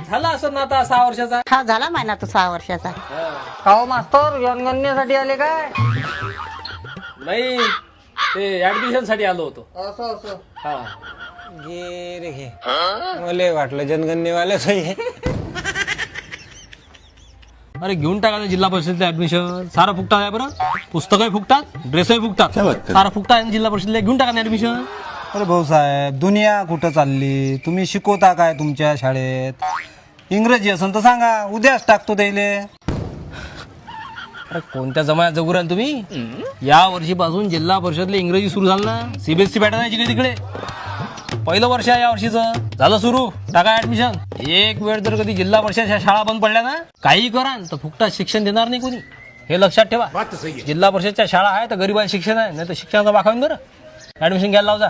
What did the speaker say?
झाला असं ना आता 6 वर्षाचा. हा झाला महिना तो 6 वर्षाचा. काहो मास्तर जनगणनेसाठी आले काय? नाही ते ऍडमिशन साठी आलो होतो. असं असं. हा घे रे घे. मला वाटलं जनगणनेवाल्याच आहे. अरे घेऊन टाका ना जिल्हा परिषदेचं ऍडमिशन. सारं फुकटात आहे बरं. पुस्तकही फुकटात, ड्रेसही फुकटात, सारं फुकटात आहे ना जिल्हा परिषदेला. घेऊन टाका ना ऍडमिशन. अरे भाऊसाहेब दुनिया कुठं चालली? तुम्ही शिकवता काय तुमच्या शाळेत? इंग्रजी असेल तर सांगा, उद्याच टाकतो त्याले. अरे कोणत्या जमान्यात जगू राहिले तुम्ही? या वर्षीपासून जिल्हा परिषदला इंग्रजी सुरू झालं ना. सीबीएसई पॅटर्न आहे जिकडे तिकडे. पहिलं वर्ष आहे या वर्षीचं. झालं सुरू. टाका ऍडमिशन. एक वेळ जर कधी जिल्हा परिषद शाळा बंद पडल्या ना, काही करा तर फुकटात शिक्षण देणार नाही कोणी. हे लक्षात ठेवा. जिल्हा परिषदच्या शाळा आहे तर गरिबांना शिक्षण आहे, नाही तर शिक्षणाचा बाखावून बरं. ऍडमिशन घ्यायला लावजा.